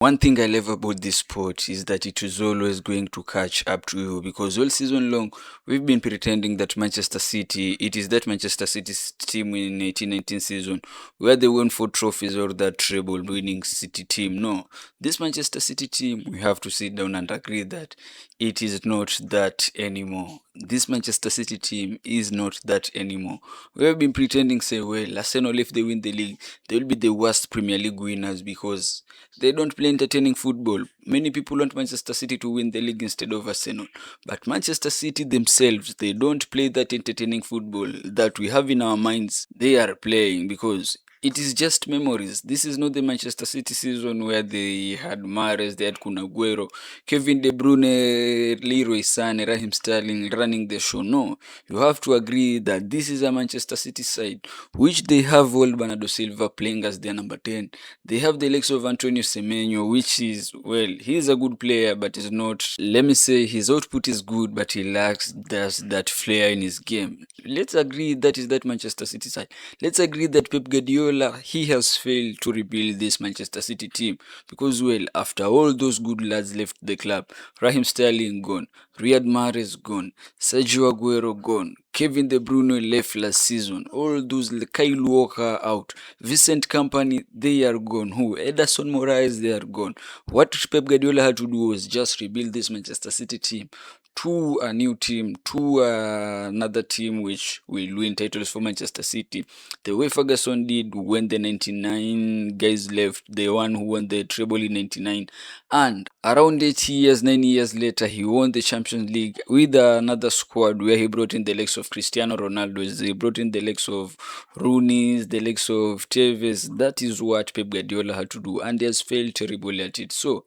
One thing I love about this sport is that it is always going to catch up to you, because all season long we've been pretending that Manchester City, it is that Manchester City's team in 1819 season where they won 4 trophies, or that treble winning City team. No, this Manchester City team, we have to sit down and agree that it is not that anymore. This Manchester City team is not that anymore. We have been pretending, say, well, Arsenal, if they win the league, they will be the worst Premier League winners because they don't play entertaining football. Many people want Manchester City to win the league instead of Arsenal. But Manchester City themselves, they don't play that entertaining football that we have in our minds they are playing, because it is just memories. This is not the Manchester City season where they had Mahrez, they had Kun Aguero, Kevin De Bruyne, Leroy Sané, Raheem Sterling running the show. No, you have to agree that this is a Manchester City side, which they have old Bernardo Silva playing as their number 10. They have the likes of Antonio Semenyo, which is, well, he's a good player, but is not, let me say, his output is good, but he lacks that flair in his game. Let's agree that is that Manchester City side. Let's agree that Pep Guardiola, he has failed to rebuild this Manchester City team, because, well, after all those good lads left the club, Raheem Sterling gone, Riyad Mahrez gone, Sergio Aguero gone, Kevin De Bruyne left last season, all those, Kyle Walker out, Vincent Company, they are gone. Who? Ederson Moraes, they are gone. What Pep Guardiola had to do was just rebuild this Manchester City team to a new team, to another team which will win titles for Manchester City. The way Ferguson did when the 99 guys left, the one who won the treble in 99, and around 8 years, 9 years later, he won the Champions League with another squad where he brought in the likes of Cristiano Ronaldo, he brought in the likes of Rooney, the likes of Tevez. That is what Pep Guardiola had to do, and he has failed terribly at it. So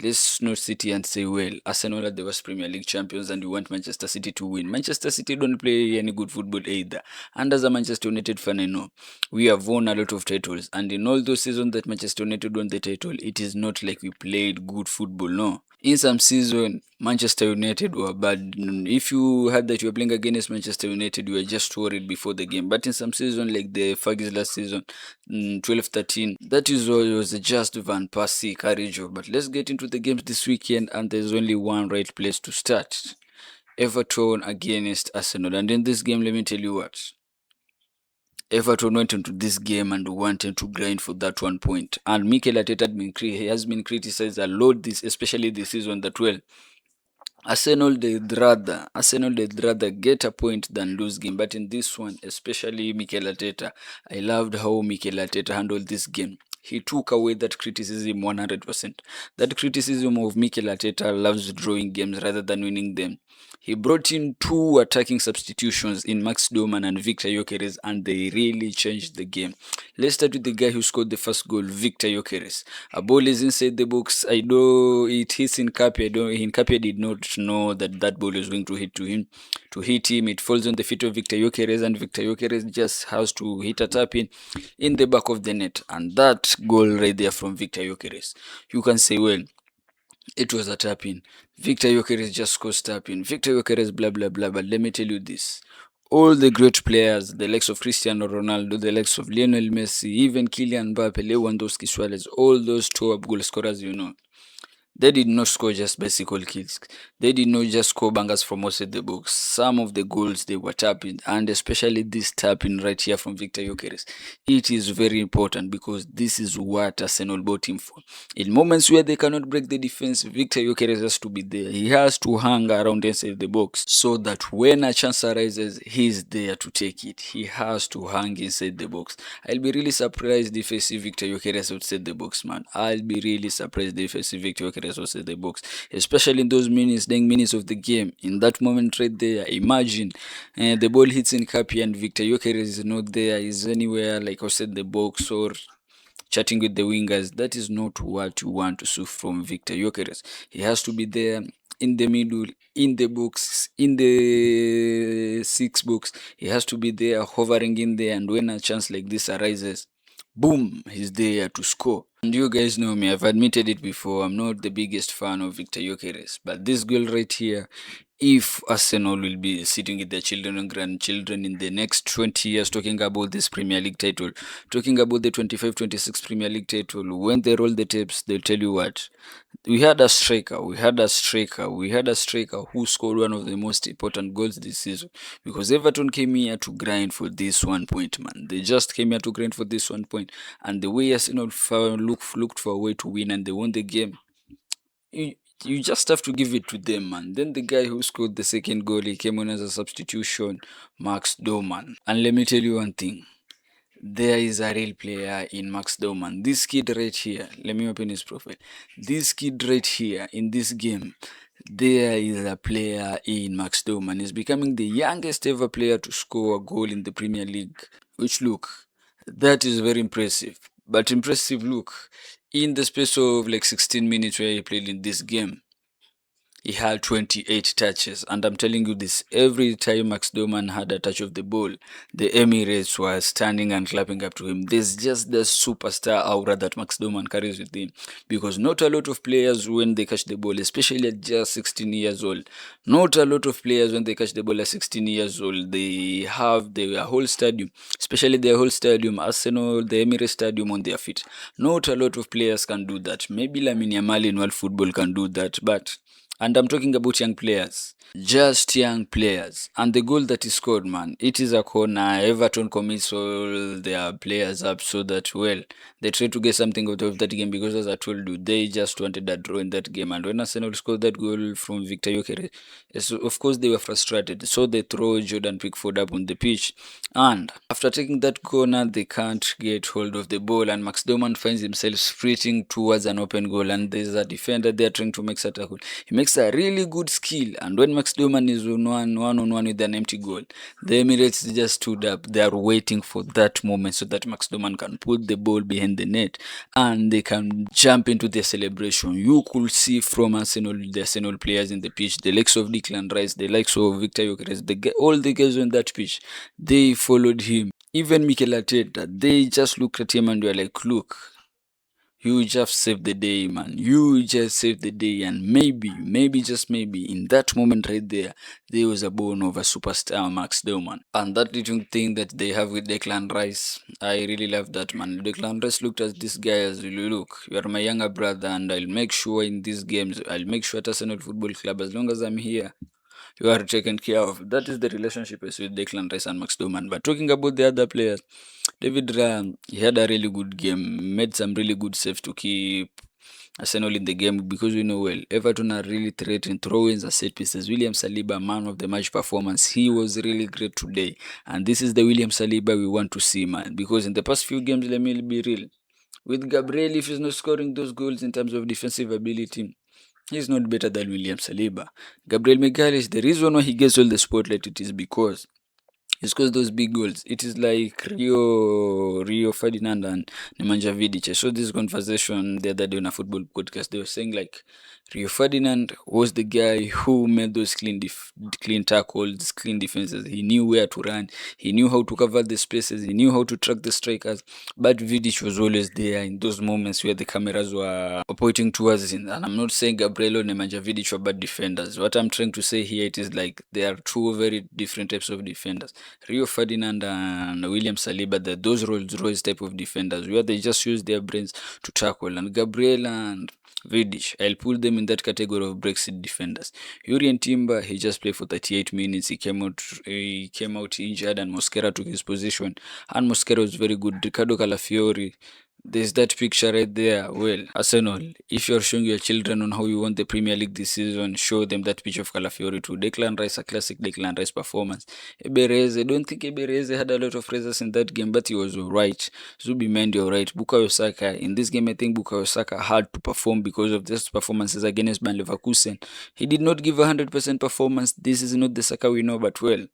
let's not sit here and say, well, Arsenal are the worst Premier League champions and we want Manchester City to win. Manchester City don't play any good football either. And as a Manchester United fan, I know we have won a lot of titles, and in all those seasons that Manchester United won the title, it is not like we played good football. No, in some season, Manchester United were bad. If you had that you were playing against Manchester United, you were just worried before the game. But in some season, like the Fergie's last season, 12-13, that is all, it was just Van Persie courage. But let's get into the games this weekend, and there's only one right place to start. Everton against Arsenal. And in this game, let me tell you what. Everton went into this game and wanted to grind for that 1 point. And Mikel Arteta he has been criticized a lot, especially this season, that, well, Arsenal they'd rather get a point than lose game. But in this one, especially Mikel Arteta, I loved how Mikel Arteta handled this game. He took away that criticism 100%. That criticism of Mikel Arteta loves drawing games rather than winning them. He brought in 2 attacking substitutions in Max Dowman and Viktor Gyökeres, and they really changed the game. Let's start with the guy who scored the first goal, Viktor Gyökeres. A ball is inside the box. I know it hits Nkapia. Nkapia did not know that that ball was going to hit him. It falls on the feet of Viktor Gyökeres, and Viktor Gyökeres just has to hit a tap in the back of the net. And that goal right there from Viktor Gyökeres, you can say, well, it was a tap in. Viktor Gyökeres just scores tap in. Viktor Gyökeres, blah blah blah. But let me tell you this: all the great players, the likes of Cristiano Ronaldo, the likes of Lionel Messi, even Kylian Mbappe, Lewandowski, Suarez, all those top goal scorers, they did not score just bicycle kills. They did not just score bangers from outside the box. Some of the goals they were tapping, and especially this tapping right here from Viktor Gyökeres. It is very important because this is what Arsenal bought him for. In moments where they cannot break the defense, Viktor Gyökeres has to be there. He has to hang around inside the box so that when a chance arises, he's there to take it. He has to hang inside the box. I'll be really surprised if I see Viktor Gyökeres outside the box, man. I'll be really surprised if I see Viktor Gyökeres outside the box, especially in those dying minutes of the game. In that moment right there, imagine the ball hits in Nkapia and Viktor Gyökeres is not there, is anywhere like outside the box or chatting with the wingers. That is not what you want to see from Viktor Gyökeres. He has to be there in the middle, in the box, in the 6 box. He has to be there hovering in there, and when a chance like this arises, boom, he's there to score. And you guys know me, I've admitted it before, I'm not the biggest fan of Viktor Gyökeres, but this goal right here, if Arsenal will be sitting with their children and grandchildren in the next 20 years talking about this Premier League title, talking about the 25-26 Premier League title, when they roll the tapes, they'll tell you what. We had a striker who scored one of the most important goals this season. Because Everton came here to grind for this 1 point, man. They just came here to grind for this 1 point. And the way Arsenal looked for a way to win and they won the game, you just have to give it to them, man. Then the guy who scored the second goal, he came on as a substitution, Max Dowman. And let me tell you one thing. There is a real player in Max Dowman. This kid right here, let me open his profile. This kid right here in this game, there is a player in Max Dowman. He's becoming the youngest ever player to score a goal in the Premier League. Which look, that is very impressive. But impressive look, in the space of like 16 minutes where he played in this game, he had 28 touches, and I'm telling you this, every time Max Dowman had a touch of the ball, the Emirates were standing and clapping up to him. There's just the superstar aura that Max Dowman carries with him, because not a lot of players when they catch the ball, especially at just 16 years old, not a lot of players when they catch the ball at 16 years old, they have their whole stadium, especially their whole stadium, Arsenal, the Emirates Stadium on their feet. Not a lot of players can do that. Maybe Lamine Yamal in world football can do that, but and I'm talking about young players. Just young players. And the goal that he scored, man, it is a corner. Everton commits all their players up so that, well, they try to get something out of that game because, as I told you, they just wanted a draw in that game. And when Arsenal scored that goal from Viktor Gyökeres, of course, they were frustrated. So they throw Jordan Pickford up on the pitch. And after taking that corner, they can't get hold of the ball. And Max Dowman finds himself sprinting towards an open goal. And there's a defender there trying to make a tackle. He makes a really good skill, and when Max Dowman is on one with an empty goal, the Emirates just stood up. They are waiting for that moment so that Max Dowman can put the ball behind the net and they can jump into the celebration. You could see from the Arsenal players in the pitch, the likes of Declan Rice, the likes of Viktor Gyökeres, all the guys on that pitch, they followed him. Even Mikel Arteta, they just looked at him and were like, look, you just saved the day, man. You just saved the day. And maybe, just maybe, in that moment right there was a bone of a superstar, Max Dowman. And that little thing that they have with Declan Rice, I really love that, man. Declan Rice looked at this guy as, look, you are my younger brother, and I'll make sure in these games, I'll make sure at Arsenal Football Club, as long as I'm here, you are taken care of. That is the relationship with Declan Rice and Max Dowman. But talking about the other players, David Raya, he had a really good game, made some really good saves to keep Arsenal in the game, because we know well, Everton are really threatening throw-ins and set pieces. William Saliba, man of the match performance, he was really great today. And this is the William Saliba we want to see, man, because in the past few games, let me be real, with Gabriel, if he's not scoring those goals in terms of defensive ability, he's not better than William Saliba. Gabriel Magalhaes, the reason why he gets all the spotlight, it is because he scores those big goals. It is like Rio Ferdinand and Nemanja Vidic. I saw this conversation the other day on a football podcast. They were saying like Rio Ferdinand was the guy who made those clean tackles, clean defenses. He knew where to run. He knew how to cover the spaces. He knew how to track the strikers. But Vidic was always there in those moments where the cameras were pointing towards him. And I'm not saying Gabriel or Nemanja Vidic were bad defenders. What I'm trying to say here, it is like there are two very different types of defenders. Rio Ferdinand and William Saliba, those Rolls Royce type of defenders where they just use their brains to tackle. And Gabriel and Vidic, I'll put them in that category of Brexit defenders. Urian Timber, he just played for 38 minutes. He came out injured, and Mosquera took his position. And Mosquera was very good. Ricardo Calafiori, there's that picture right there. Well, Arsenal, if you're showing your children on how you won the Premier League this season, show them that picture of Calafiori too. Declan Rice, a classic Declan Rice performance. Ebereze, I don't think Ebereze had a lot of praises in that game, but he was alright. Zubi Mendy alright. Bukayo Saka, in this game I think Bukayo Saka had to perform because of this performances against Bayer Leverkusen. He did not give 100% performance. This is not the Saka we know, but well,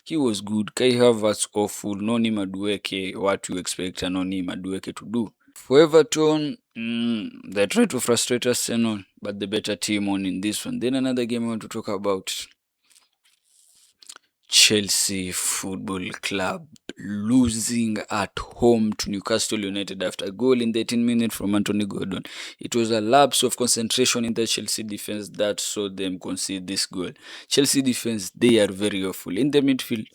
he was good. Kai Havertz awful. Noni Madueke, what you expect a Noni Madueke to do? For Everton, they try to frustrate Arsenal, but the better team on in this one. Then another game I want to talk about. Chelsea Football Club losing at home to Newcastle United after a goal in the 18th minute from Anthony Gordon. It was a lapse of concentration in the Chelsea defense that saw them concede this goal. Chelsea defense, they are very awful. In the midfield,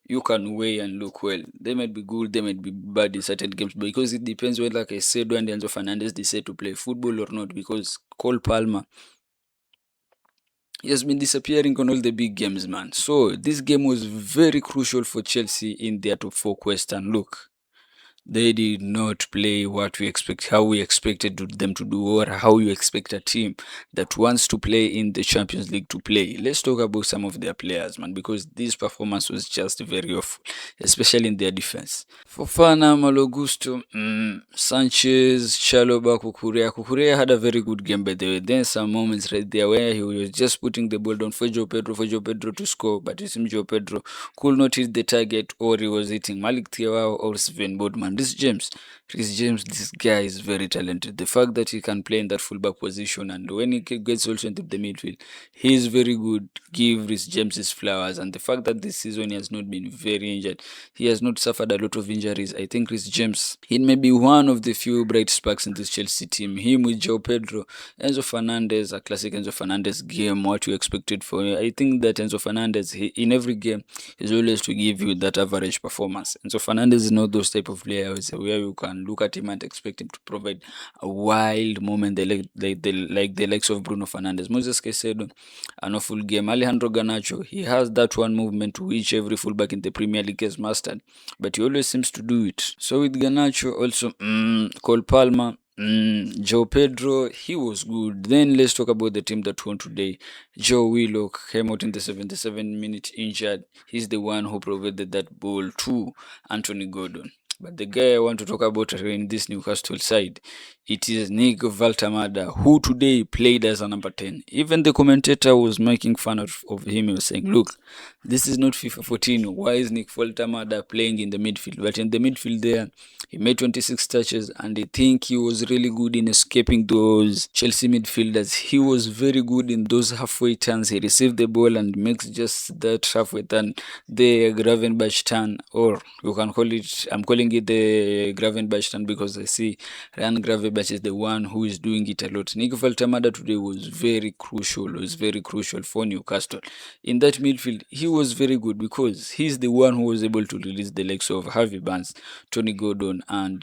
you can weigh and look well. They might be good, they might be bad in certain games, because it depends whether, like I said, when Enzo Fernandez decide to play football or not, because Cole Palmer, he has been disappearing on all the big games, man. So this game was very crucial for Chelsea in their top 4 quest. And look, they did not play how we expected them to do, or how you expect a team that wants to play in the Champions League to play. Let's talk about some of their players, man, because this performance was just very awful, especially in their defense. Fofana, Malo Gusto, Sanchez, Chalobah, Kukurea. Kukurea had a very good game, by the way. Then some moments right there where he was just putting the ball down for Joe Pedro to score, but it seems Joe Pedro could not hit the target, or he was hitting Malik Thiaw or Sven Bodman. Rhys James, this guy is very talented. The fact that he can play in that fullback position, and when he gets also into the midfield, he is very good. Give Rhys James his flowers. And the fact that this season he has not been very injured, he has not suffered a lot of injuries. I think Rhys James, he may be one of the few bright sparks in this Chelsea team. Him with Joe Pedro, Enzo Fernandez, a classic Enzo Fernandez game. What you expected for him? I think that Enzo Fernandez, in every game, is always to give you that average performance. Enzo Fernandez is not those type of players where you can look at him and expect him to provide a wild moment, like the likes of Bruno Fernandes. Moses Caicedo, an awful game. Alejandro Garnacho, he has that one movement which every fullback in the Premier League has mastered, but he always seems to do it. So with Garnacho, also Cole Palmer, Joe Pedro, he was good. Then let's talk about the team that won today. Joe Willock came out in the 77-minute injured. He's the one who provided that ball to Anthony Gordon. But the guy I want to talk about in this Newcastle side, it is Nick Valtamada, who today played as a number 10. Even the commentator was making fun of him. He was saying, look, this is not FIFA 14. Why is Nick Valtamada playing in the midfield? But in the midfield there, he made 26 touches, and I think he was really good in escaping those Chelsea midfielders. He was very good in those halfway turns. He received the ball and makes just that halfway turn, the Gravenberch turn, or you can call it, I'm calling it the Gravenberch turn because I see Ryan Gravenberch is the one who is doing it a lot. Nick Valtamada today was very crucial for Newcastle. In that midfield, he was very good because he's the one who was able to release the legs of Harvey Barnes, Tony Gordon, and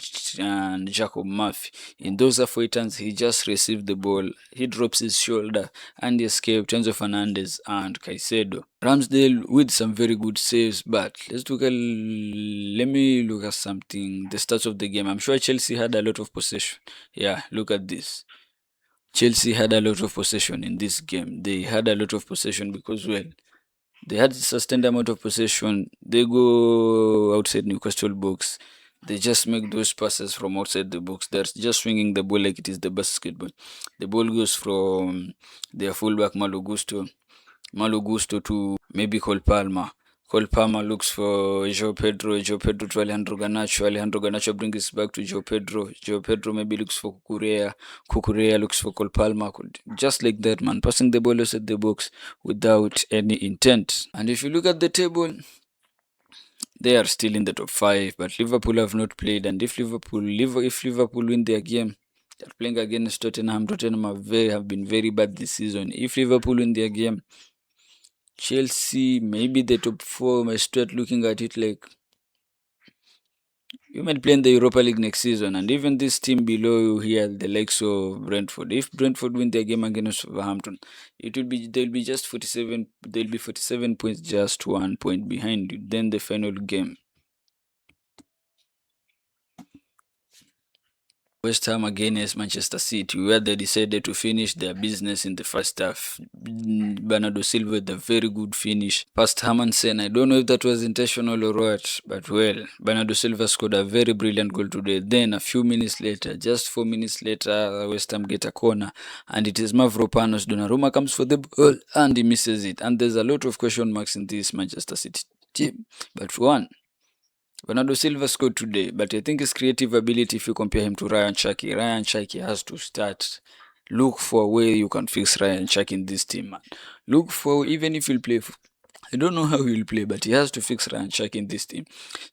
Jacob Murphy. In those halfway turns, he just received the ball, he drops his shoulder, and he escaped Enzo Fernandez and Caicedo. Ramsdale with some very good saves, but let me look at something, the stats of the game. I'm sure Chelsea had a lot of possession. Yeah, look at this. Chelsea had a lot of possession in this game. They had a lot of possession because, well, they had a sustained amount of possession. They go outside Newcastle box. They just make those passes from outside the box. They're just swinging the ball like it is the basketball. The ball goes from their fullback Malo Gusto to maybe Cole Palmer. Cole Palmer looks for Joe Pedro to Alejandro Garnacho brings it back to Joe Pedro maybe looks for Kukurea looks for Cole Palmer. Just like that, man, passing the ball outside the box without any intent. And if you look at the table, they are still in the top 5, but Liverpool have not played. And if Liverpool win their game, they're playing against Tottenham. Tottenham have been very bad this season. If Liverpool win their game, Chelsea, maybe the top 4 might start looking at it like you might play in the Europa League next season. And even this team below you here, the likes of Brentford, if Brentford win their game against Wolverhampton, they'll be just 47. They'll be 47 points, just 1 point behind you. Then the final game, West Ham against Manchester City, where they decided to finish their business in the first half. Bernardo Silva with a very good finish past Hermansen. I don't know if that was intentional or what, but well, Bernardo Silva scored a very brilliant goal today. Then a few minutes later, just 4 minutes later, West Ham get a corner, and it is Mavropanos. Donnarumma comes for the ball, and he misses it. And there's a lot of question marks in this Manchester City team. But one, Bernardo Silva scored today, but I think his creative ability, if you compare him to Ryan Cherki has to start. Look for a way you can fix Ryan Cherki in this team, man. Look for, even if you'll play I don't know how he'll play, but he has to fix Ryan Shaq in this team.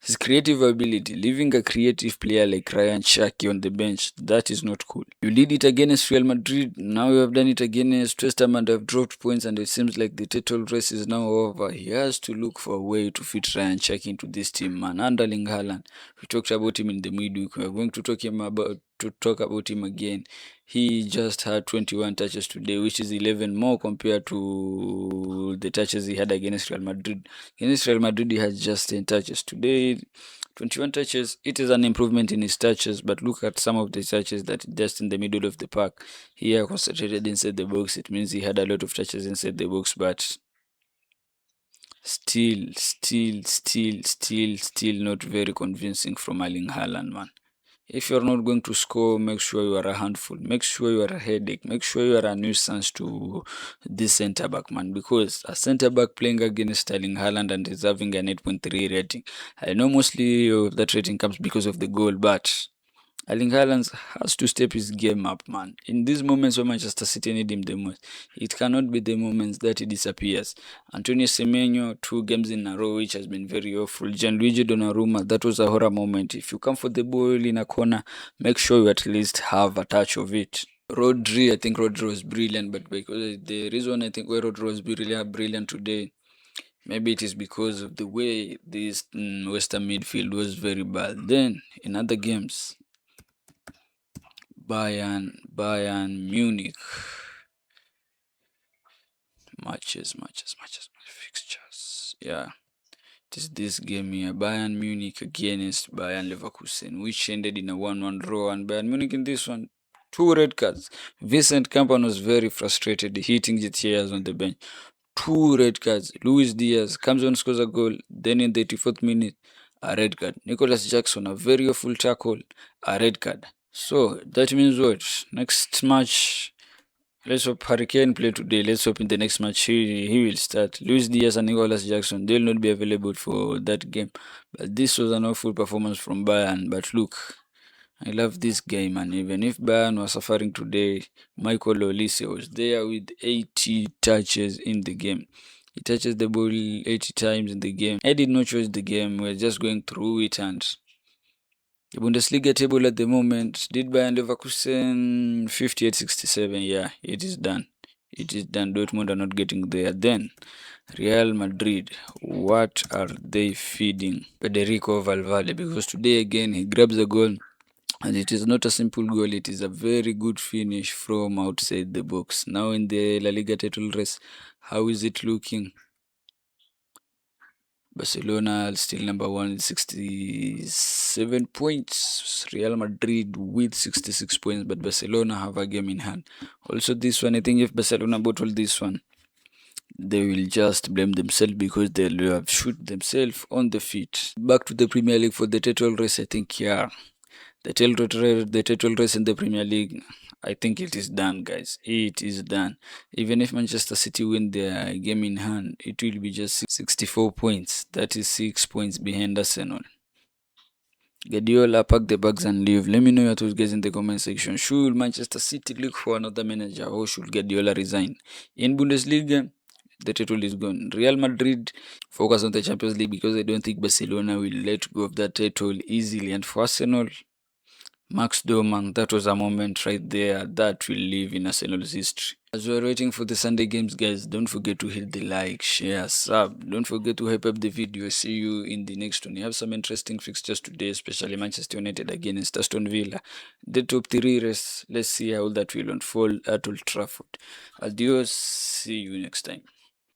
His creative ability, leaving a creative player like Ryan Shaq on the bench, that is not cool. You did it against Real Madrid, now you have done it against West Ham and have dropped points, and it seems like the title race is now over. He has to look for a way to fit Ryan Shaq into this team, man. Underling Haaland, we talked about him in the midweek. We're going to talk about him again. He just had 21 touches today, which is 11 more compared to the touches he had against Real Madrid. Against Real Madrid, he had just 10 touches. Today, 21 touches. It is an improvement in his touches, but look at some of the touches that just in the middle of the park. Here, concentrated inside the box. It means he had a lot of touches inside the box, but still not very convincing from Erling Haaland, man. If you're not going to score, make sure you are a handful. Make sure you are a headache. Make sure you are a nuisance to this centre back, man. Because a centre back playing against Erling Haaland and is having an 8.3 rating. I know mostly of that rating comes because of the goal, but Erling Haaland has to step his game up, man. In these moments where Manchester City need him the most, it cannot be the moments that he disappears. Antonio Semenyo, 2 games in a row, which has been very awful. Gianluigi Donnarumma, that was a horror moment. If you come for the ball in a corner, make sure you at least have a touch of it. Rodri, I think Rodri was brilliant, but because the reason I think why Rodri was brilliant today, maybe it is because of the way this Western midfield was very bad. Then in other games, Bayern Munich matches, fixtures. Yeah, it is this game here. Bayern Munich against Bayern Leverkusen, which ended in a 1-1 draw. And Bayern Munich in this one, 2 red cards. Vincent Kompany was very frustrated, hitting the chairs on the bench. 2 red cards. Luis Diaz comes on, scores a goal. Then in the 84th minute, a red card. Nicholas Jackson, a very awful tackle, a red card. So that means what? Next match, let's hope Hurricane play today. Let's hope in the next match he will start. Luis Diaz and Nicolas Jackson, they'll not be available for that game. But this was an awful performance from Bayern. But look, I love this game, and even if Bayern was suffering today, Michael Olise was there with 80 touches in the game. He touches the ball 80 times in the game. I did not choose the game. We're just going through it, and the Bundesliga table at the moment, did Bayern Leverkusen 58-67. Yeah, it is done. It is done. Dortmund are not getting there. Then Real Madrid, what are they feeding Federico Valverde? Because today again he grabs a goal, and it is not a simple goal. It is a very good finish from outside the box. Now in the La Liga title race, how is it looking? Barcelona still number 1 with 67 points. Real Madrid with 66 points, but Barcelona have a game in hand. Also, this one, I think if Barcelona bottle this one, they will just blame themselves because they'll have shoot themselves on the feet. Back to the Premier League for the title race, I think, yeah. The title race in the Premier League, I think it is done, guys. It is done. Even if Manchester City win their game in hand, it will be just 64 points. That is 6 points behind Arsenal. Guardiola, pack the bags and leave. Let me know your thoughts, guys, in the comment section. Should Manchester City look for another manager, or should Guardiola resign? In Bundesliga, the title is gone. Real Madrid focus on the Champions League because I don't think Barcelona will let go of that title easily. And for Arsenal, Max Dowman, that was a moment right there that will live in Arsenal's history. As we're waiting for the Sunday games, guys, don't forget to hit the like, share, sub. Don't forget to hype up the video. See you in the next one. You have some interesting fixtures today, especially Manchester United against Aston Villa. The top 3 race. Let's see how that will unfold at Old Trafford. Adios. See you next time.